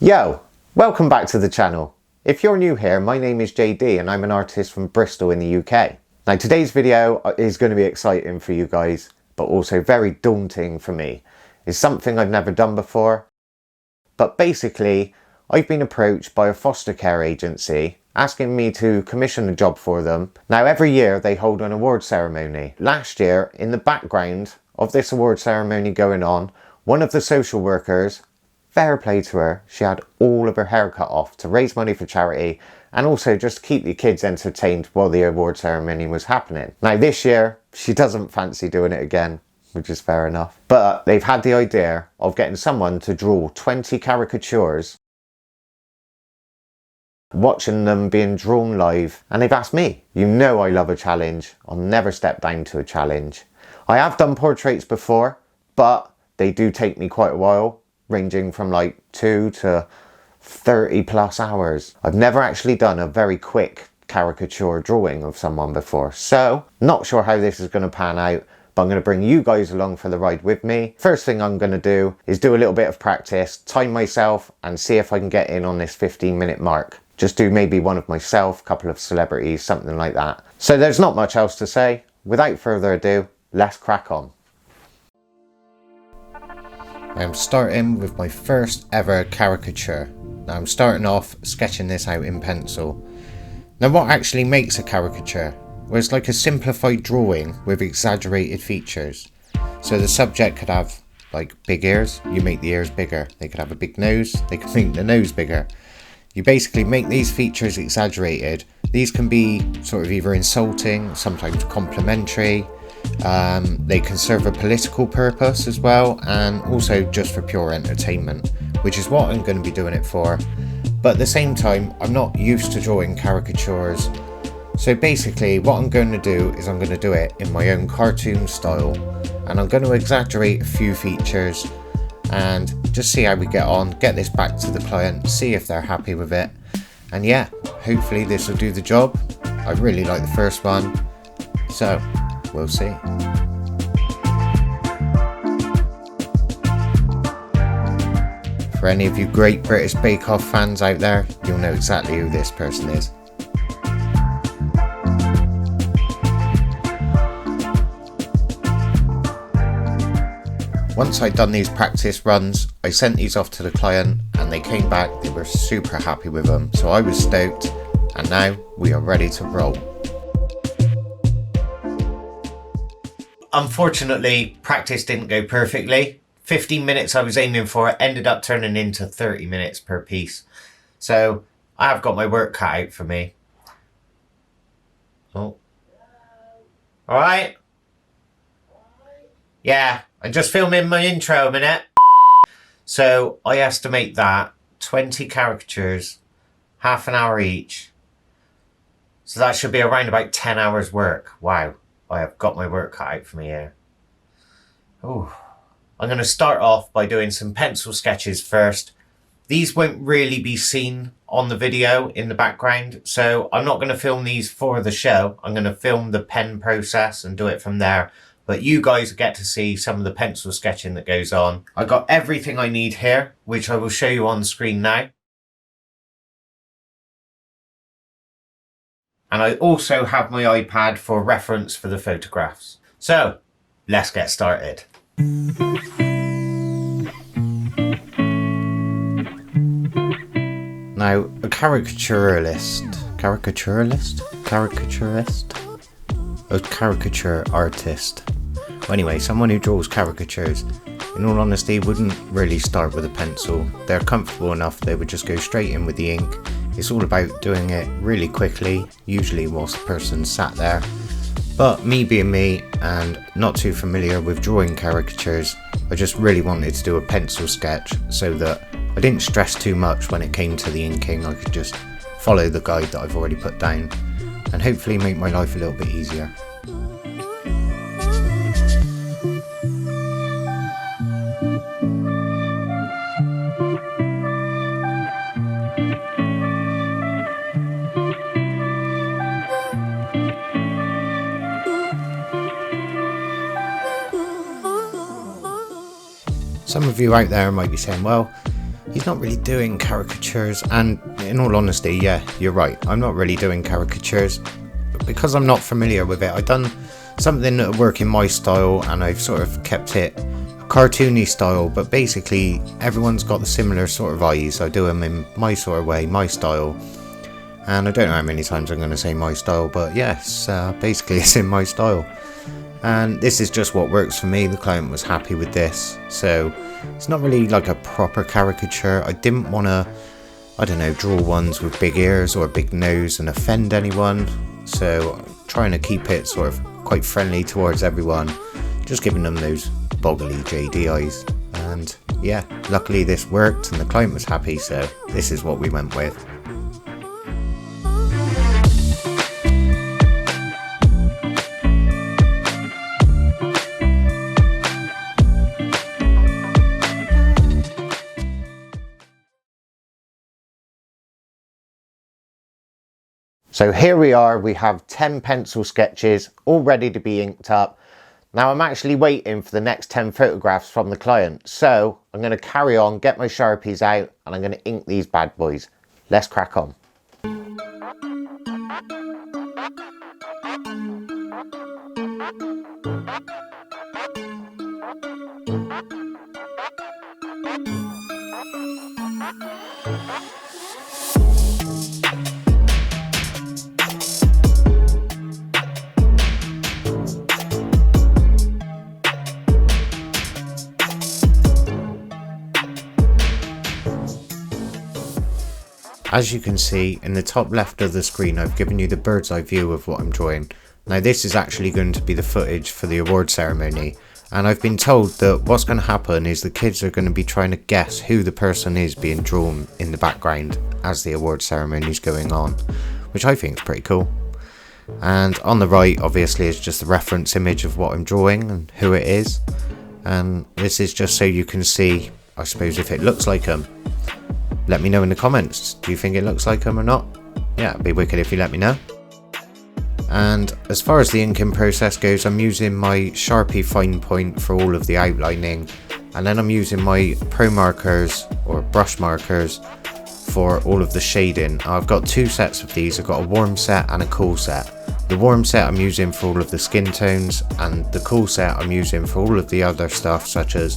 Yo, welcome back to the channel. If you're new here, my name is JD and I'm an artist from Bristol in the UK. Now today's video is going to be exciting for you guys, but also very daunting for me. It's something I've never done before. But basically, I've been approached by a foster care agency asking me to commission a job for them. Now every year they hold an award ceremony. Last year, in the background of this award ceremony going on, one of the social workers, fair play to her, she had all of her hair cut off to raise money for charity and also just keep the kids entertained while the award ceremony was happening. Now this year, she doesn't fancy doing it again, which is fair enough. But they've had the idea of getting someone to draw 20 caricatures, watching them being drawn live, and they've asked me. You know I love a challenge. I'll never step down to a challenge. I have done portraits before, but they do take me quite a while, ranging from like 2 to 30 plus hours. I've never actually done a very quick caricature drawing of someone before, so not sure how this is going to pan out, but I'm going to bring you guys along for the ride with me. First thing I'm going to do is do a little bit of practice, time myself and see if I can get in on this 15-minute mark. Just do maybe one of myself, a couple of celebrities, something like that. So there's not much else to say. Without further ado, let's crack on. I'm starting with my first ever caricature. Now I'm starting off sketching this out in pencil. Now what actually makes a caricature? Well, it's like a simplified drawing with exaggerated features. So the subject could have like big ears, you make the ears bigger. They could have a big nose, they could make the nose bigger. You basically make these features exaggerated. These can be sort of either insulting, sometimes complimentary. They can serve a political purpose as well, and also just for pure entertainment, which is what I'm going to be doing it for. But at the same time, I'm not used to drawing caricatures. So basically what I'm going to do is I'm going to do it in my own cartoon style, and I'm going to exaggerate a few features and just see how we get on, get this back to the client, see if they're happy with it, and yeah, hopefully this will do the job. I really like the first one, so we'll see. For any of you Great British Bake Off fans out there, you'll know exactly who this person is. Once I'd done these practice runs, I sent these off to the client and they came back, they were super happy with them, so I was stoked, and now we are ready to roll. Unfortunately, practice didn't go perfectly. 15 minutes I was aiming for ended up turning into 30 minutes per piece. So I have got my work cut out for me. Oh. Alright? Yeah, I'm just filming my intro a minute. So I estimate that 20 caricatures, half an hour each. So that should be around about 10 hours work. Wow, I have got my work cut out for me here. Ooh. I'm going to start off by doing some pencil sketches first. These won't really be seen on the video in the background, so I'm not going to film these for the show. I'm going to film the pen process and do it from there. But you guys get to see some of the pencil sketching that goes on. I got everything I need here, which I will show you on the screen now. And I also have my iPad for reference for the photographs. So, let's get started. Now, a caricature artist. Well, anyway, someone who draws caricatures, in all honesty, wouldn't really start with a pencil. They're comfortable enough, they would just go straight in with the ink. It's all about doing it really quickly, usually whilst the person's sat there. But me being me and not too familiar with drawing caricatures, I just really wanted to do a pencil sketch so that I didn't stress too much when it came to the inking. I could just follow the guide that I've already put down and hopefully make my life a little bit easier. Some of you out there might be saying, well, he's not really doing caricatures, and in all honesty, yeah, you're right, I'm not really doing caricatures because I'm not familiar with it. I've done something that would work in my style and I've sort of kept it a cartoony style, but basically everyone's got the similar sort of eyes. I do them in my sort of way, my style, and I don't know how many times I'm going to say my style, but yes, basically it's in my style. And this is just what works for me. The client was happy with this, so it's not really like a proper caricature. I didn't want to, I don't know, draw ones with big ears or a big nose and offend anyone, so I'm trying to keep it sort of quite friendly towards everyone, just giving them those boggly JD eyes. And yeah, luckily this worked and the client was happy, so this is what we went with. So here we are, we have 10 pencil sketches all ready to be inked up. Now I'm actually waiting for the next 10 photographs from the client. So I'm going to carry on, get my Sharpies out, and I'm going to ink these bad boys. Let's crack on. As you can see in the top left of the screen, I've given you the bird's eye view of what I'm drawing. Now this is actually going to be the footage for the award ceremony, and I've been told that what's going to happen is the kids are going to be trying to guess who the person is being drawn in the background as the award ceremony is going on, which I think is pretty cool. And on the right obviously is just the reference image of what I'm drawing and who it is, and this is just so you can see, I suppose, if it looks like them. Let me know in the comments, do you think it looks like them or not? Yeah, it'd be wicked if you let me know. And as far as the inking process goes, I'm using my Sharpie fine point for all of the outlining, and then I'm using my pro markers or brush markers for all of the shading. I've got two sets of these, I've got a warm set and a cool set. The warm set I'm using for all of the skin tones, and the cool set I'm using for all of the other stuff such as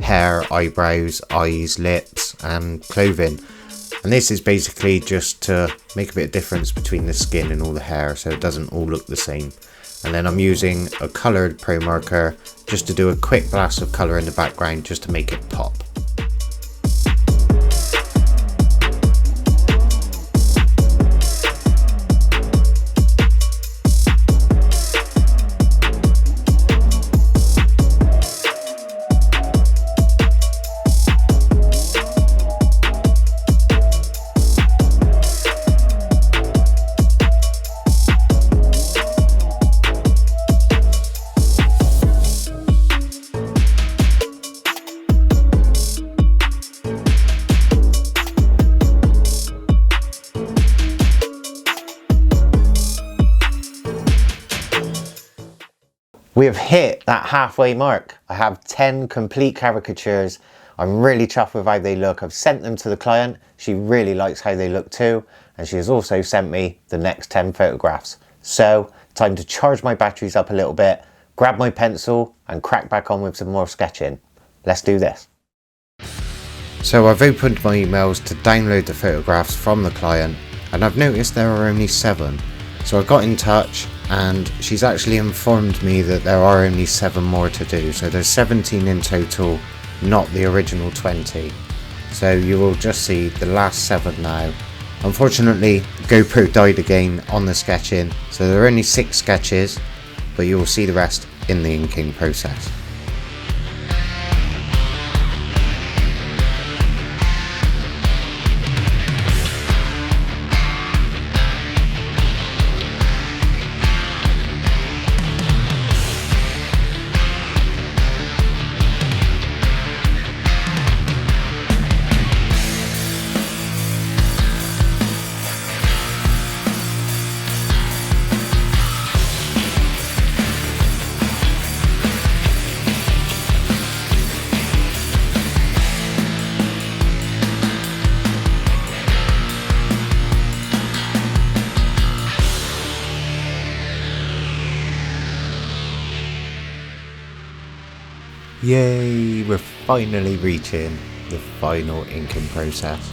hair, eyebrows, eyes, lips and clothing. And this is basically just to make a bit of difference between the skin and all the hair so it doesn't all look the same. And then I'm using a coloured pro marker just to do a quick blast of colour in the background just to make it pop. We have hit that halfway mark. I have 10 complete caricatures. I'm really chuffed with how they look. I've sent them to the client. She really likes how they look too. And she has also sent me the next 10 photographs. So, time to charge my batteries up a little bit, grab my pencil and crack back on with some more sketching. Let's do this. So I've opened my emails to download the photographs from the client, and I've noticed there are only 7. So I got in touch and she's actually informed me that there are only 7 more to do. So there's 17 in total, not the original 20. So you will just see the last 7 now. Unfortunately, GoPro died again on the sketching, so there are only 6 sketches, but you will see the rest in the inking process. Yay, we're finally reaching the final inking process.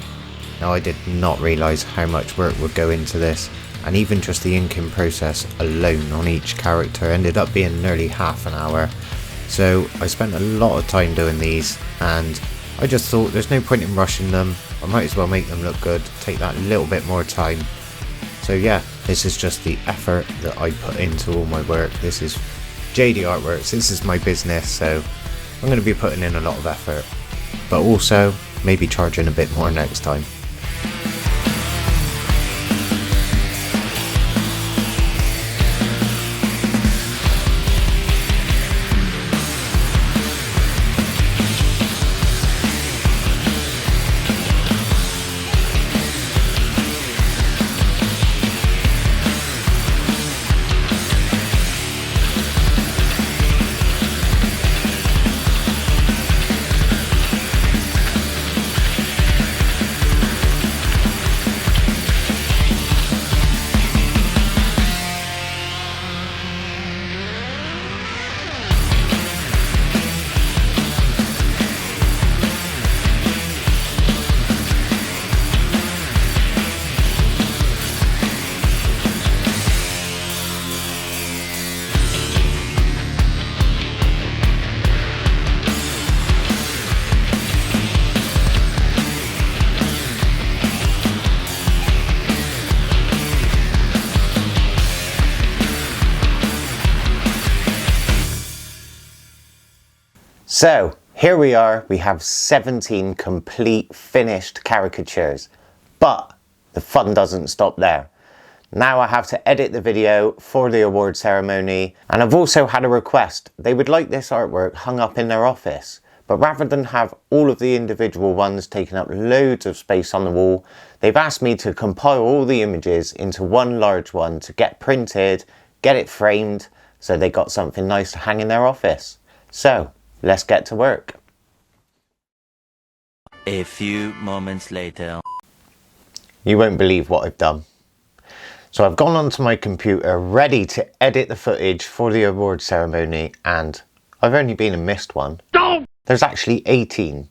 Now I did not realise how much work would go into this, and even just the inking process alone on each character ended up being nearly half an hour. So I spent a lot of time doing these, and I just thought there's no point in rushing them. I might as well make them look good, take that little bit more time. So yeah, this is just the effort that I put into all my work. This is JD Artworks, this is my business, so I'm going to be putting in a lot of effort, but also maybe charging a bit more next time. So here we are, we have 17 complete finished caricatures, but the fun doesn't stop there. Now I have to edit the video for the award ceremony, and I've also had a request. They would like this artwork hung up in their office, but rather than have all of the individual ones taking up loads of space on the wall, they've asked me to compile all the images into one large one to get printed, get it framed, so they got something nice to hang in their office. So let's get to work. A few moments later. You won't believe what I've done. So I've gone onto my computer ready to edit the footage for the award ceremony, and I've only been and missed one. There's actually 18.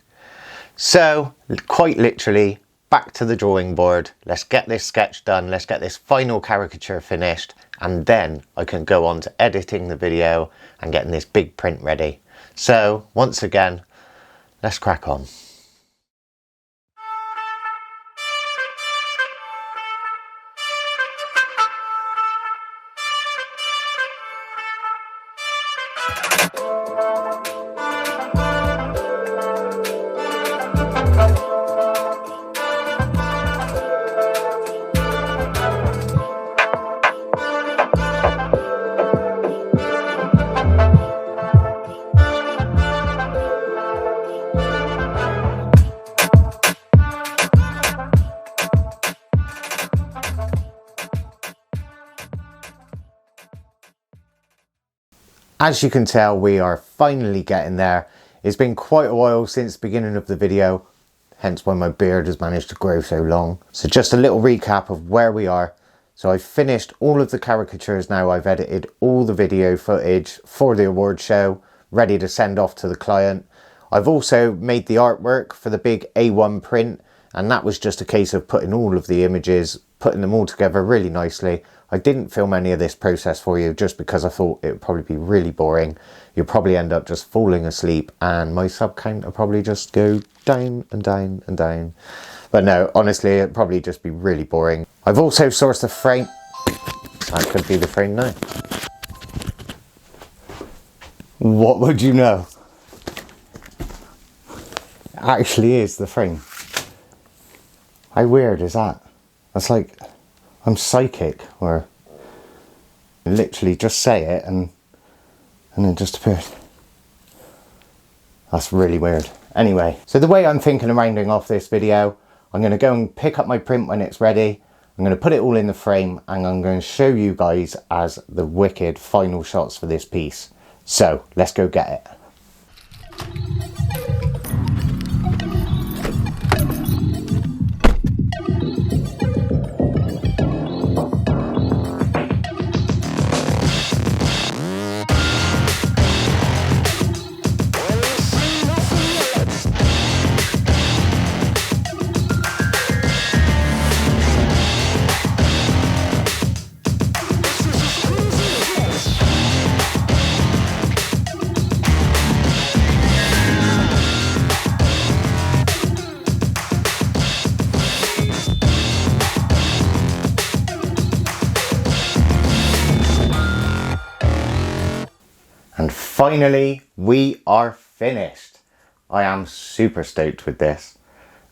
So quite literally back to the drawing board. Let's get this sketch done. Let's get this final caricature finished, and then I can go on to editing the video and getting this big print ready. So once again, let's crack on. As you can tell, we are finally getting there. It's been quite a while since the beginning of the video, hence why my beard has managed to grow so long. So just a little recap of where we are. So I've finished all of the caricatures now. I've edited all the video footage for the award show, ready to send off to the client. I've also made the artwork for the big A1 print, and that was just a case of putting all of the images, putting them all together really nicely. I didn't film any of this process for you just because I thought it would probably be really boring. You'll probably end up just falling asleep and my sub count will probably just go down and down and down. But no, honestly, it'd probably just be really boring. I've also sourced a frame. That could be the frame now. What would you know? It actually is the frame. How weird is that? That's like I'm psychic, or literally just say it and it just appeared. That's really weird. Anyway, so the way I'm thinking of rounding off this video, I'm going to go and pick up my print when it's ready. I'm going to put it all in the frame and I'm going to show you guys as the wicked final shots for this piece. So let's go get it. Finally, we are finished. I am super stoked with this.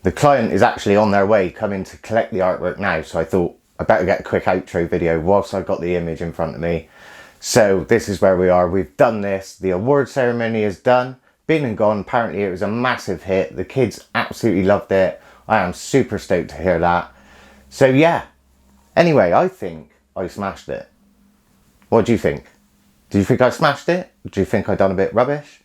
The client is actually on their way coming to collect the artwork now, so I thought I better get a quick outro video whilst I got the image in front of me. So this is where we are. We've done this. The award ceremony is done. Been and gone. Apparently it was a massive hit. The kids absolutely loved it. I am super stoked to hear that. So yeah. Anyway, I think I smashed it. What do you think? Do you think I smashed it? Do you think I done a bit rubbish?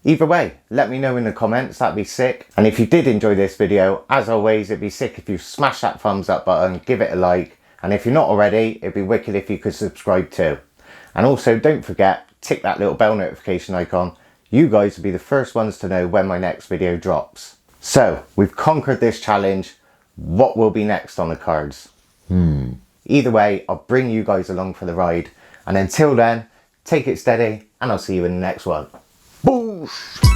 Either way, let me know in the comments, that'd be sick. And if you did enjoy this video, as always, it'd be sick if you smash that thumbs up button, give it a like. And if you're not already, it'd be wicked if you could subscribe too. And also don't forget, tick that little bell notification icon. You guys will be the first ones to know when my next video drops. So, we've conquered this challenge. What will be next on the cards? Either way, I'll bring you guys along for the ride. And until then, take it steady, and I'll see you in the next one. Boosh!